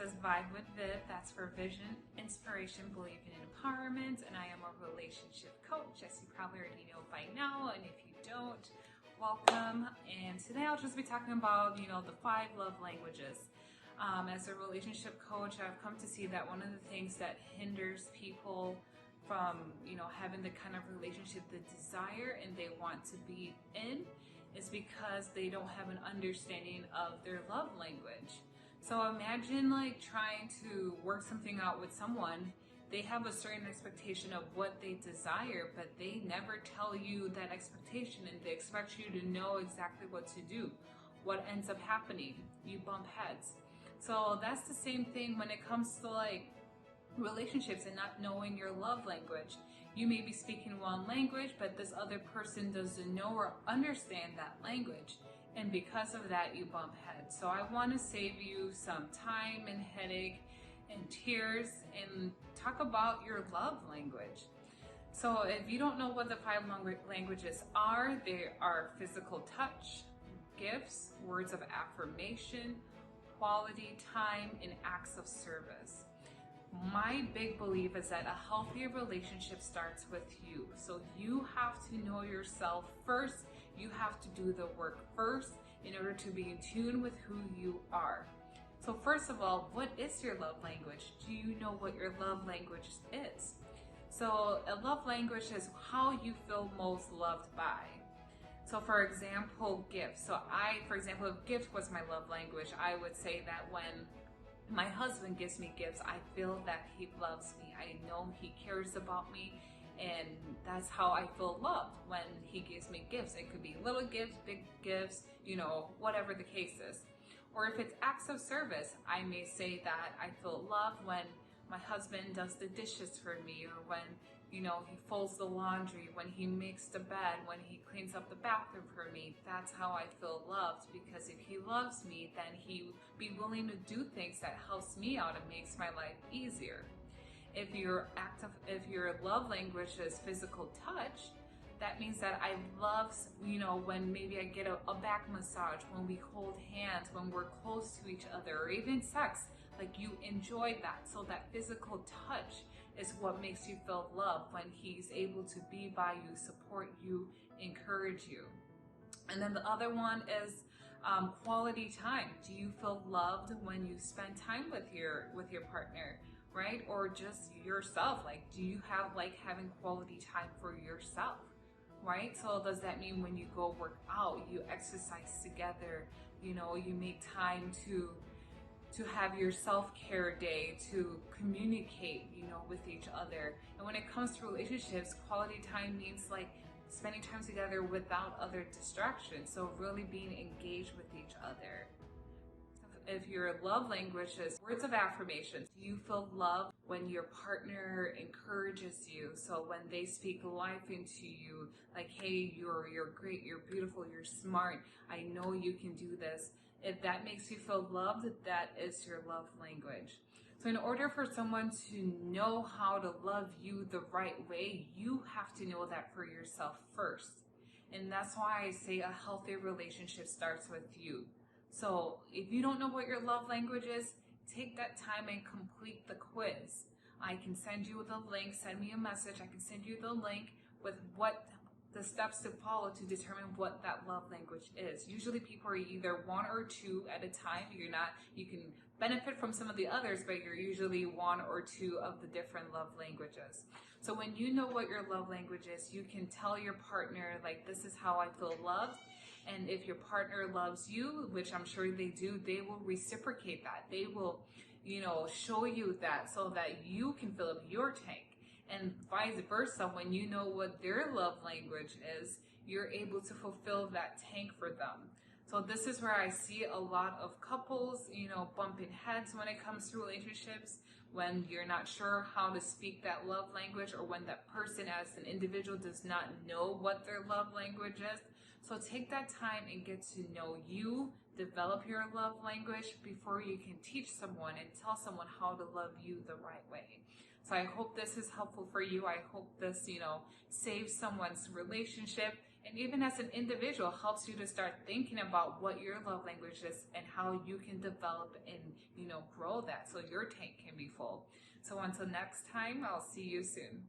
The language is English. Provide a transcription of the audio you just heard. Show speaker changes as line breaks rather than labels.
says Vibe with Viv. That's for vision, inspiration, believing, and empowerment. And I am a relationship coach, as you probably already know by now. And if you don't, welcome. And today I'll just be talking about, the 5 love languages. As a relationship coach, I've come to see that one of the things that hinders people from, having the kind of relationship they desire and they want to be in is because they don't have an understanding of their love language. So imagine like trying to work something out with someone. They have a certain expectation of what they desire, but they never tell you that expectation, and they expect you to know exactly what to do. What ends up happening? You bump heads. So that's the same thing when it comes to like relationships and not knowing your love language. You may be speaking one language, but this other person doesn't know or understand that language. And because of that, you bump heads. So I want to save you some time and headache and tears and talk about your love language. So if you don't know what the 5 languages are, they are physical touch, gifts, words of affirmation, quality time, and acts of service. My big belief is that a healthy relationship starts with you. So you have to know yourself first. You have to do the work first in order to be in tune with who you are. So first of all, what is your love language? Do you know what your love language is? So a love language is how you feel most loved by. So for example, gifts. So if gift was my love language, I would say that when my husband gives me gifts, I feel that he loves me. I know he cares about me, and that's how I feel loved when he gives me gifts. It could be little gifts, big gifts, whatever the case is. Or if it's acts of service, I may say that I feel loved when my husband does the dishes for me, or when he folds the laundry, when he makes the bed, when he cleans up the bathroom for me. That's how I feel loved, because if he loves me, then he would be willing to do things that helps me out and makes my life easier. If your love language is physical touch, that means that I love, when maybe I get a back massage, when we hold hands, when we're close to each other, or even sex, like you enjoy that. So that physical touch is what makes you feel loved, when he's able to be by you, support you, encourage you. And then the other one is quality time. Do you feel loved when you spend time with your partner, right? Or just yourself? Like, do you have having quality time for yourself, right? So does that mean when you go work out, you exercise together, you make time to have your self-care day, to communicate, with each other? And when it comes to relationships, quality time means like spending time together without other distractions. So really being engaged with each other. If your love language is words of affirmation, do you feel loved when your partner encourages you? So when they speak life into you, like, hey, you're great, you're beautiful, you're smart, I know you can do this. If that makes you feel loved, that is your love language. So in order for someone to know how to love you the right way, you have to know that for yourself first. And that's why I say a healthy relationship starts with you. So if you don't know what your love language is, take that time and complete the quiz. I can send you the link, send me a message. I can send you the link with what the steps to follow to determine what that love language is. Usually people are either 1 or 2 at a time. You can benefit from some of the others, but you're usually 1 or 2 of the different love languages. So when you know what your love language is, you can tell your partner, like, this is how I feel loved. And if your partner loves you, which I'm sure they do, they will reciprocate that. They will, show you that so that you can fill up your tank. And vice versa, when you know what their love language is, you're able to fulfill that tank for them. So this is where I see a lot of couples, bumping heads when it comes to relationships, when you're not sure how to speak that love language, or when that person as an individual does not know what their love language is. So take that time and get to know you, develop your love language before you can teach someone and tell someone how to love you the right way. So I hope this is helpful for you. I hope this, saves someone's relationship And even as an individual, helps you to start thinking about what your love language is and how you can develop and, grow that so your tank can be full. So until next time, I'll see you soon.